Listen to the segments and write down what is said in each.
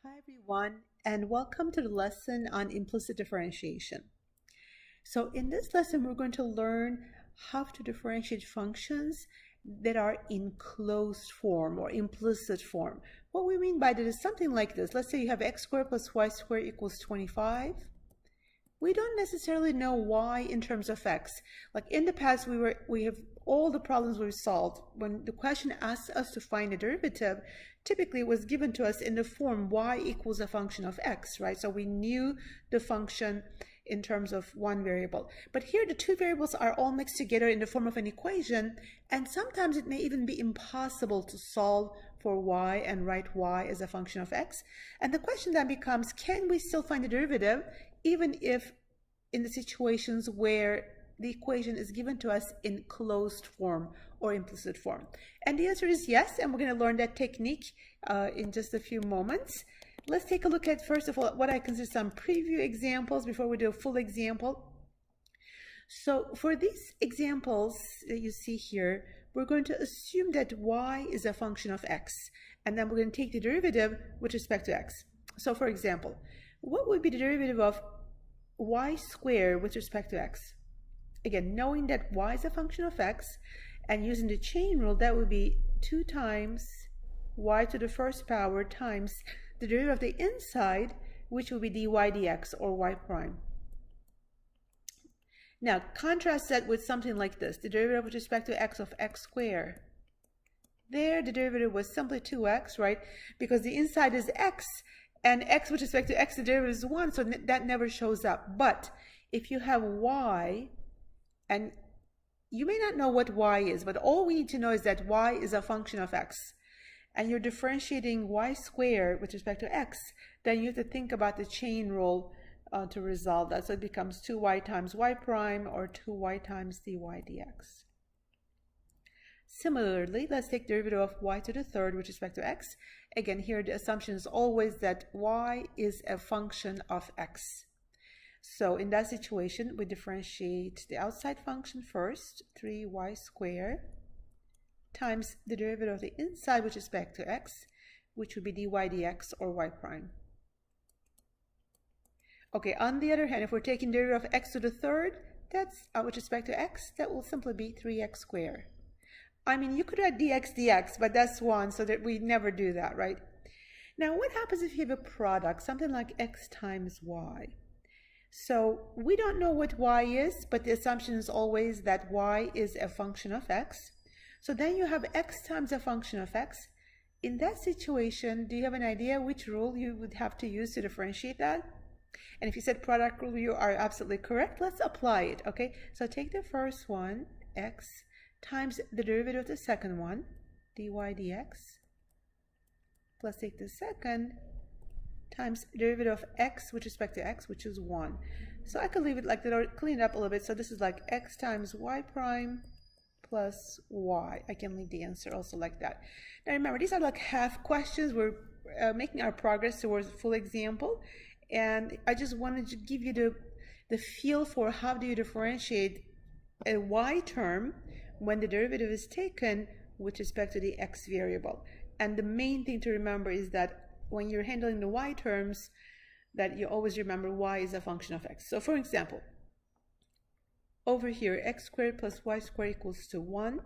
Hi everyone, and welcome to the lesson on implicit differentiation. So in this lesson, we're going to learn how to differentiate functions that are in closed form or implicit form. What we mean by that is something like this. Let's say you have x squared plus y squared equals 25. We don't necessarily know y in terms of x. Like in the past, we have all the problems we've solved. When the question asks us to find a derivative, typically it was given to us in the form y equals a function of x, right? So we knew the function in terms of one variable. But here the two variables are all mixed together in the form of an equation, and sometimes it may even be impossible to solve for y and write y as a function of x. And the question then becomes, can we still find the derivative even if in the situations where the equation is given to us in closed form or implicit form? And the answer is yes, and we're going to learn that technique in just a few moments. Let's take a look at, first of all, what I consider some preview examples before we do a full example. So for these examples that you see here, we're going to assume that y is a function of x, and then we're going to take the derivative with respect to x. So for example, what would be the derivative of y squared with respect to x? Again, knowing that y is a function of x and using the chain rule, that would be 2 times y to the first power times the derivative of the inside, which will be dy dx or y prime. Now, contrast that with something like this, the derivative with respect to x of x squared. There, the derivative was simply 2x, right? Because the inside is x, and x with respect to x, the derivative is 1, so that never shows up. But if you have y, and you may not know what y is, but all we need to know is that y is a function of x, and you're differentiating y squared with respect to x, then you have to think about the chain rule to resolve that. So it becomes 2y times y prime or 2y times dy dx. Similarly, let's take the derivative of y to the third with respect to x. Again, here the assumption is always that y is a function of x. So in that situation, we differentiate the outside function first, 3y squared, times the derivative of the inside with respect to x, which would be dy dx or y prime. Okay, on the other hand, if we're taking the derivative of x to the third, that's with respect to x, that will simply be 3x squared. I mean, you could write dx dx, but that's 1, so that we never do that, right? Now, what happens if you have a product, something like x times y? So we don't know what y is, but the assumption is always that y is a function of x. So then you have x times a function of x. In that situation, do you have an idea which rule you would have to use to differentiate that? And if you said product rule, you are absolutely correct. Let's apply it, okay? So take the first one, x, times the derivative of the second one, dy dx, plus take the second, times derivative of x with respect to x, which is 1. So I could leave it like that or clean it up a little bit. So this is like x times y prime plus y. I can leave the answer also like that. Now remember, these are like half questions. We're making our progress towards a full example. And I just wanted to give you the feel for how do you differentiate a y term when the derivative is taken with respect to the x variable. And the main thing to remember is that when you're handling the y terms, that you always remember y is a function of x. So for example, over here, x squared plus y squared equals to 1.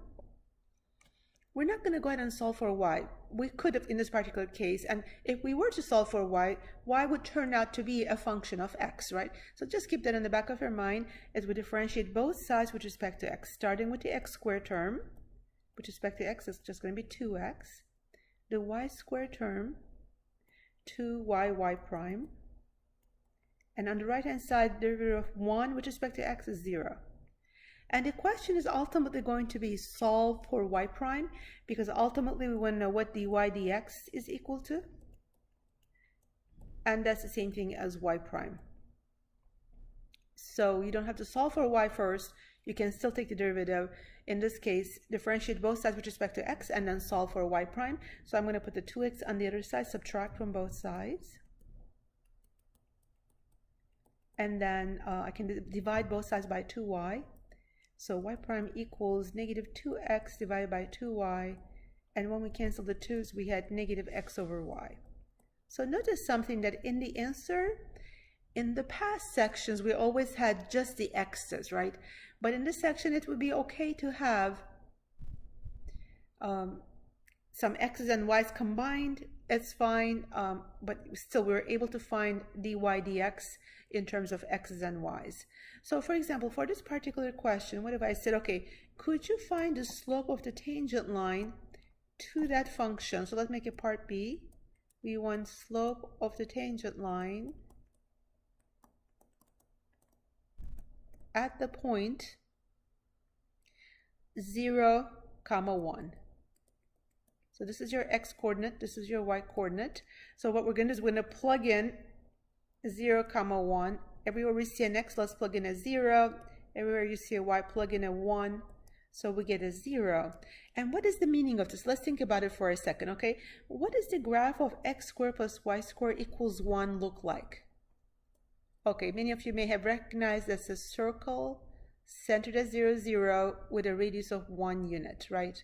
We're not going to go ahead and solve for y. We could have in this particular case, and if we were to solve for y, y would turn out to be a function of x, right? So just keep that in the back of your mind as we differentiate both sides with respect to x, starting with the x squared term. With respect to x, it's just going to be 2x. The y squared term, 2y y prime. And on the right-hand side, the derivative of 1 with respect to x is 0. And the question is ultimately going to be solved for y prime, because ultimately we want to know what dy dx is equal to. And that's the same thing as y prime. So you don't have to solve for y first. You can still take the derivative. In this case, differentiate both sides with respect to x and then solve for y prime. So I'm going to put the 2x on the other side, subtract from both sides. And then I can divide both sides by 2y. So y prime equals negative 2x divided by 2y. And when we cancel the 2's, we had negative x over y. So notice something, that in the answer, in the past sections, we always had just the x's, right? But in this section, it would be okay to have some x's and y's combined. It's fine, but still we're able to find dy dx in terms of x's and y's. So for example, for this particular question, what if I said, okay, could you find the slope of the tangent line to that function? So let's make it part B. We want slope of the tangent line at the point 0, 1. So this is your x coordinate, this is your y coordinate. So what we're going to do is we're going to plug in 0, 1. Everywhere we see an x, let's plug in a 0. Everywhere you see a y, plug in a 1. So we get a 0. And what is the meaning of this? Let's think about it for a second, okay? What does the graph of x squared plus y squared equals 1 look like? Okay, many of you may have recognized that's a circle centered at 0, 0 with a radius of 1 unit, right?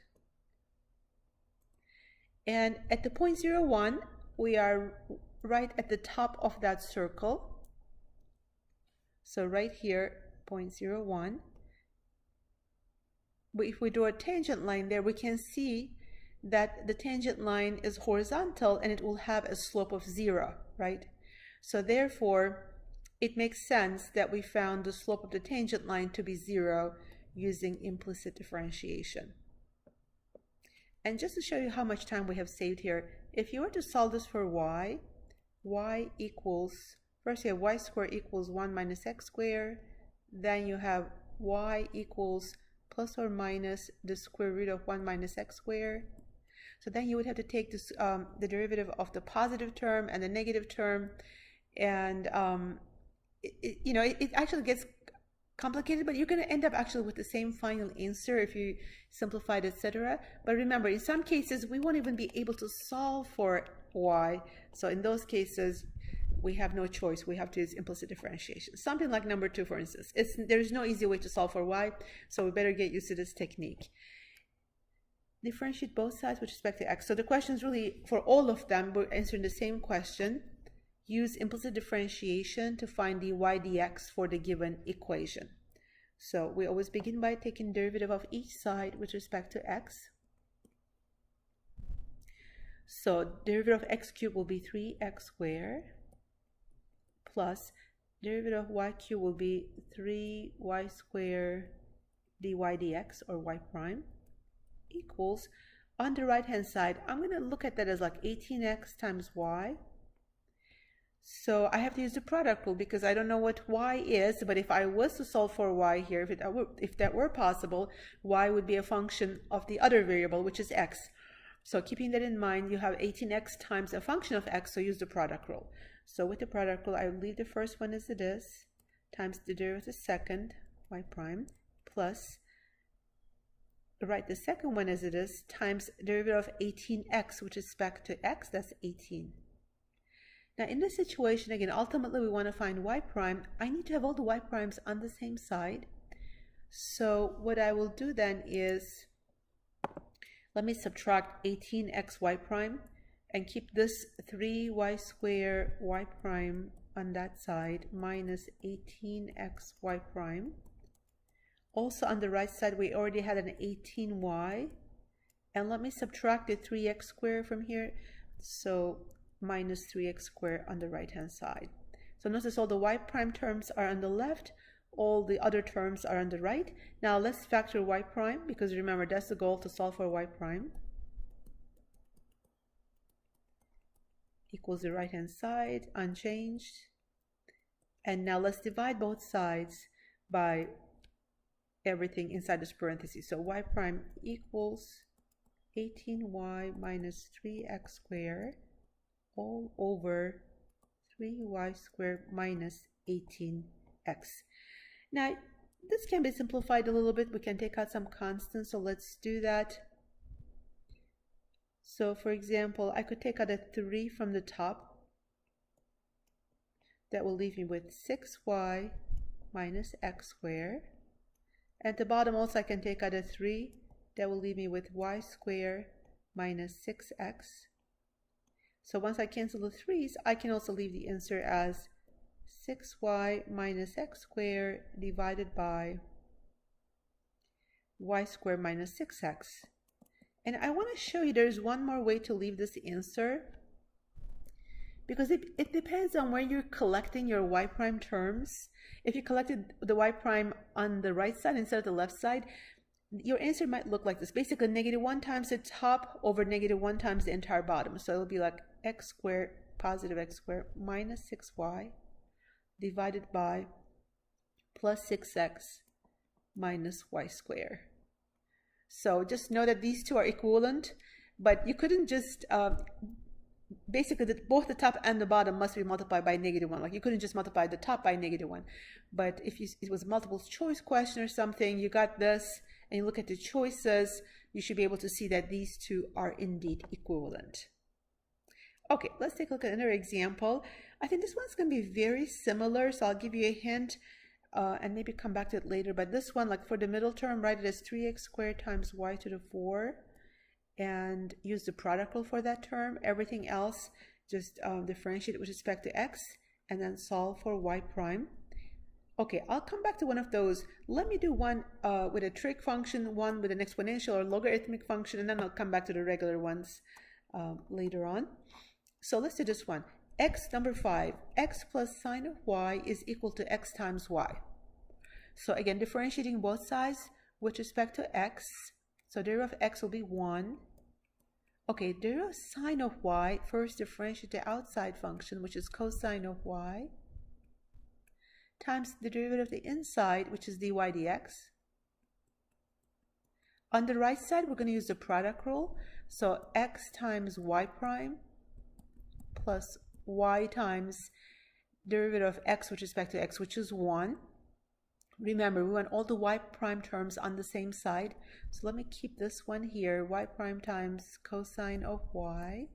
And at the point 0, 1, we are right at the top of that circle. So right here, point 0, 1. But if we draw a tangent line there, we can see that the tangent line is horizontal and it will have a slope of 0, right? So therefore, it makes sense that we found the slope of the tangent line to be 0 using implicit differentiation. And just to show you how much time we have saved here, if you were to solve this for y equals, first you have y squared equals 1 minus x squared, then you have y equals plus or minus the square root of 1 minus x squared. So then you would have to take this, the derivative of the positive term and the negative term, and it actually gets complicated, but you're going to end up actually with the same final answer if you simplify it, etc. But remember, in some cases we won't even be able to solve for y, so in those cases we have no choice. We have to use implicit differentiation. Something like number 2, for instance. There's no easy way to solve for y, so we better get used to this technique. Differentiate both sides with respect to x. So the question is really, for all of them, we're answering the same question. Use implicit differentiation to find dy dx for the given equation. So we always begin by taking derivative of each side with respect to x. So derivative of x cubed will be 3x squared plus derivative of y cubed will be 3y squared dy dx, or y prime, equals, on the right hand side, I'm going to look at that as like 18x times y. So I have to use the product rule because I don't know what y is, but if I was to solve for y here, if that were possible, y would be a function of the other variable, which is x. So keeping that in mind, you have 18x times a function of x, so use the product rule. So with the product rule, I will leave the first one as it is, times the derivative of the second, y prime, plus, write the second one as it is, times derivative of 18x, which is back to x, that's 18. Now in this situation, again, ultimately we want to find y prime. I need to have all the y primes on the same side. So what I will do then is, let me subtract 18x y prime and keep this 3y squared y prime on that side minus 18x y prime. Also on the right side, we already had an 18y. And let me subtract the 3x squared from here. So minus 3x squared on the right hand side. So notice all the y prime terms are on the left, all the other terms are on the right. Now let's factor y prime, because remember that's the goal, to solve for y prime. Equals the right hand side, unchanged. And now let's divide both sides by everything inside this parentheses. So y prime equals 18y minus 3x squared all over 3y squared minus 18x. Now this can be simplified a little bit. We can take out some constants, so let's do that. So for example, I could take out a 3 from the top. That will leave me with 6y minus x squared. At the bottom also I can take out a 3. That will leave me with y squared minus 6x. So once I cancel the 3's, I can also leave the answer as 6y minus x squared divided by y squared minus 6x. And I want to show you there's one more way to leave this answer, because it depends on where you're collecting your y prime terms. If you collected the y prime on the right side instead of the left side, your answer might look like this. Basically, -1 times the top over -1 times the entire bottom. So it'll be like x squared, positive x squared, minus 6y divided by plus 6x minus y squared. So just know that these two are equivalent, but you couldn't just, basically both the top and the bottom must be multiplied by -1. Like you couldn't just multiply the top by -1. But if it was a multiple choice question or something, you got this, and you look at the choices, you should be able to see that these two are indeed equivalent. Okay, let's take a look at another example. I think this one's going to be very similar, so I'll give you a hint and maybe come back to it later. But this one, like for the middle term, write it as 3x squared times y to the 4 and use the product rule for that term. Everything else, just differentiate with respect to x and then solve for y prime. Okay, I'll come back to one of those. Let me do one with a trig function, one with an exponential or logarithmic function, and then I'll come back to the regular ones later on. So let's do this one. X number 5, x plus sine of y is equal to x times y. So again, differentiating both sides with respect to x. So derivative of x will be 1. Okay, derivative of sine of y, first differentiate the outside function, which is cosine of y, times the derivative of the inside, which is dy dx. On the right side, we're going to use the product rule. So x times y prime plus y times derivative of x with respect to x, which is 1. Remember, we want all the y prime terms on the same side. So let me keep this one here, y prime times cosine of y,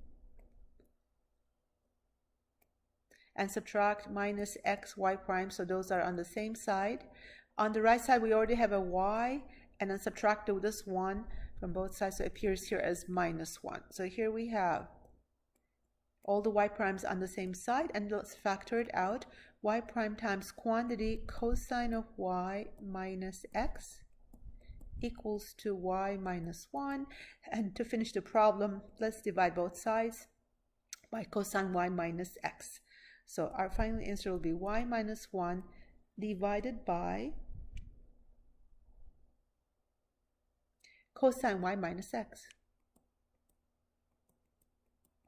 and subtract minus x y prime, so those are on the same side. On the right side, we already have a y, and then subtract this 1 from both sides, so it appears here as minus 1. So here we have all the y primes on the same side, and let's factor it out. Y prime times quantity cosine of y minus x equals to y minus 1. And to finish the problem, let's divide both sides by cosine y minus x. So our final answer will be y minus 1 divided by cosine y minus x.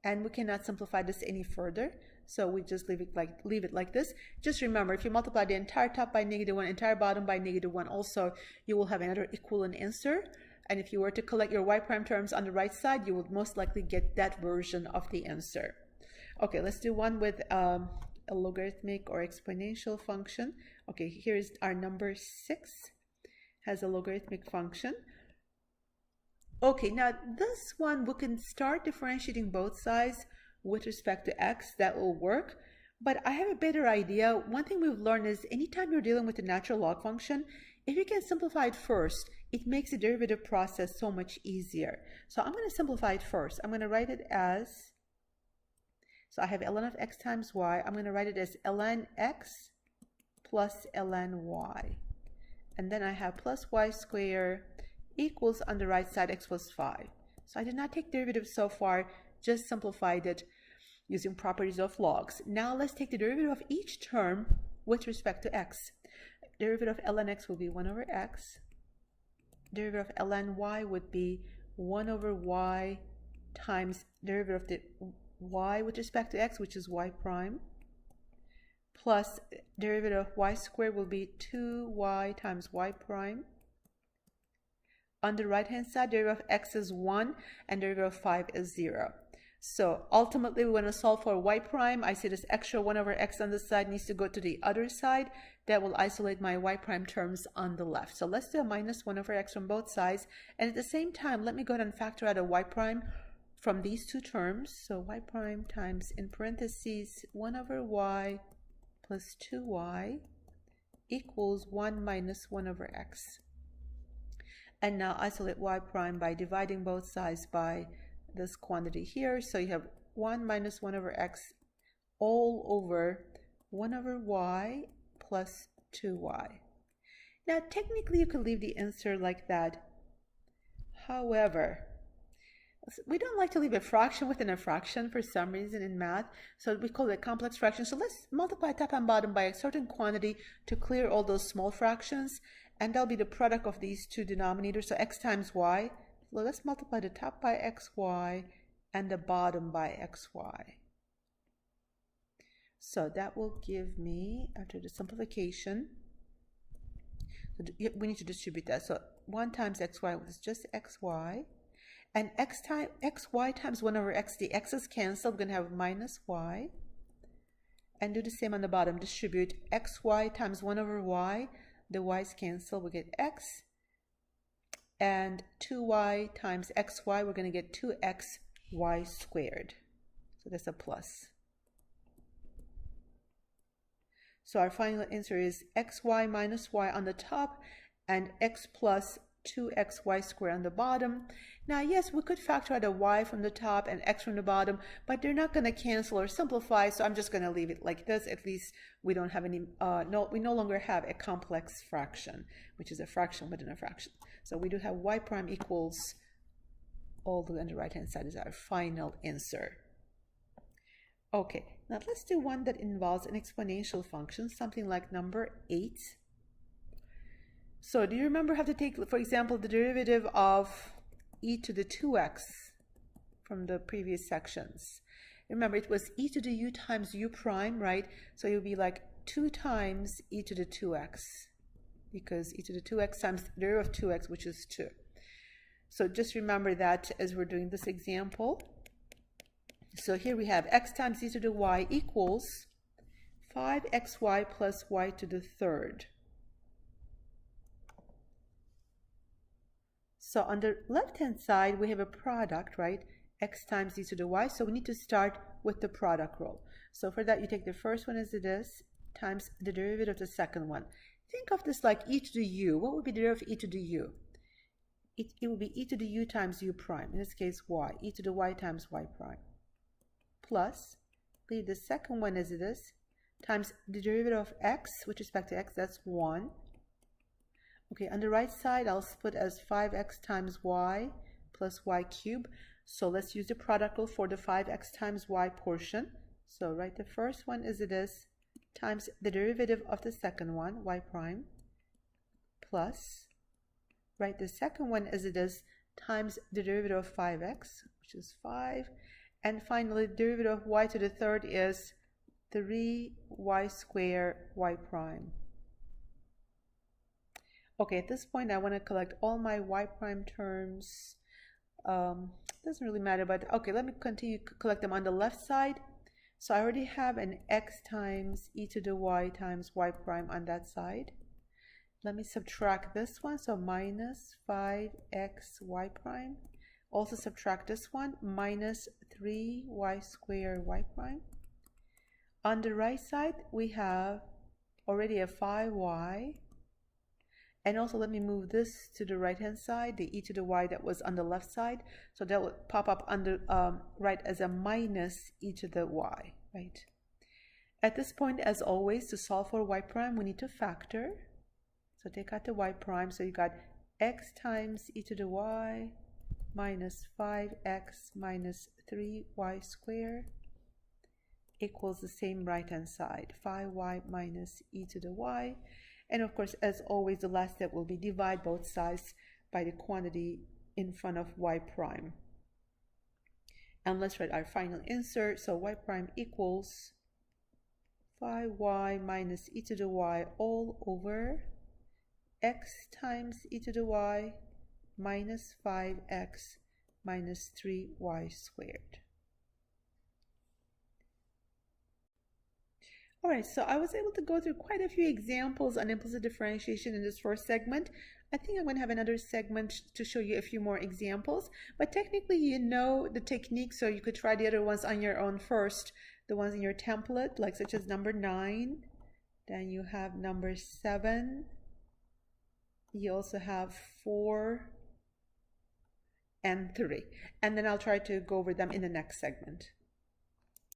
And we cannot simplify this any further, so we just leave it like this. Just remember, if you multiply the entire top by -1, entire bottom by -1 also, you will have another equivalent answer. And if you were to collect your y prime terms on the right side, you would most likely get that version of the answer. Okay, let's do one with a logarithmic or exponential function. Okay, here's our number 6, has a logarithmic function. Okay, now this one, we can start differentiating both sides with respect to x. That will work. But I have a better idea. One thing we've learned is anytime you're dealing with a natural log function, if you can simplify it first, it makes the derivative process so much easier. So I'm going to simplify it first. I'm going to write it as, so I have ln of x times y. I'm going to write it as ln x plus ln y. And then I have plus y squared equals on the right side x plus 5. So I did not take derivatives so far, just simplified it using properties of logs. Now let's take the derivative of each term with respect to x. Derivative of ln x will be 1 over x. Derivative of ln y would be 1 over y times derivative of the y with respect to x, which is y prime, plus derivative of y squared will be 2y times y prime. On the right hand side, derivative of x is 1 and derivative of 5 is 0. So ultimately we want to solve for y prime. I see this extra 1 over x on this side needs to go to the other side. That will isolate my y prime terms on the left. So let's do a minus 1 over x from both sides. And at the same time, let me go ahead and factor out a y prime from these two terms. So y prime times, in parentheses, 1 over y plus 2y equals 1 minus 1 over x. And now isolate y prime by dividing both sides by this quantity here. So you have 1 minus 1 over x all over 1 over y plus 2y. Now, technically, you could leave the answer like that. However, we don't like to leave a fraction within a fraction for some reason in math, so we call it a complex fraction. So let's multiply top and bottom by a certain quantity to clear all those small fractions, and that'll be the product of these two denominators, so x times y. Well, let's multiply the top by xy and the bottom by xy. So that will give me, after the simplification, we need to distribute that. So 1 times xy is just xy. And xy times 1 over x, the x's cancel. We're going to have minus y. And do the same on the bottom. Distribute xy times 1 over y. The y's cancel. We get x. And 2y times xy, we're going to get 2xy squared. So that's a plus. So our final answer is xy minus y on the top and x plus 2xy squared on the bottom. Now, yes, we could factor out a y from the top and x from the bottom, but they're not going to cancel or simplify, so I'm just going to leave it like this. At least we don't have any, we no longer have a complex fraction, which is a fraction within a fraction. So we do have y prime equals, all the way on the right hand side is our final answer. Okay, now let's do one that involves an exponential function, something like number 8. So do you remember how to take, for example, the derivative of e to the 2x from the previous sections? Remember, it was e to the u times u prime, right? So it would be like 2 times e to the 2x, because e to the 2x times the derivative of 2x, which is 2. So just remember that as we're doing this example. So here we have x times e to the y equals 5xy plus y to the third. So on the left-hand side, we have a product, right? X times e to the y. So we need to start with the product rule. So for that, you take the first one as it is, times the derivative of the second one. Think of this like e to the u. What would be the derivative of e to the u? It would be e to the u times u prime. In this case, y. E to the y times y prime. Plus, leave the second one as it is, times the derivative of x with respect to x, that's 1. Okay, on the right side, I'll split as 5x times y plus y cubed. So let's use the product rule for the 5x times y portion. So write the first one as it is, times the derivative of the second one, y prime, plus, write the second one as it is, times the derivative of 5x, which is 5. And finally, the derivative of y to the third is 3y squared y prime. Okay, at this point, I want to collect all my y prime terms. Doesn't really matter, but okay, let me continue to collect them on the left side. So I already have an x times e to the y times y prime on that side. Let me subtract this one, so minus 5x y prime. Also subtract this one, minus 3y squared y prime. On the right side, we have already a 5y. And also let me move this to the right hand side, the e to the y that was on the left side. So that will pop up on the right as a minus e to the y, right? At this point, as always, to solve for y prime, we need to factor. So take out the y prime. So you got x times e to the y minus 5x minus 3y squared equals the same right hand side, 5y minus e to the y. And of course, as always, the last step will be divide both sides by the quantity in front of y prime. And let's write our final answer. So y prime equals 5y minus e to the y all over x times e to the y minus 5x minus 3y squared. All right, so I was able to go through quite a few examples on implicit differentiation in this first segment. I think I'm going to have another segment to show you a few more examples, but technically you know the technique, so you could try the other ones on your own first. The ones in your template, like such as number 9, then you have number 7, you also have 4 and 3, and then I'll try to go over them in the next segment.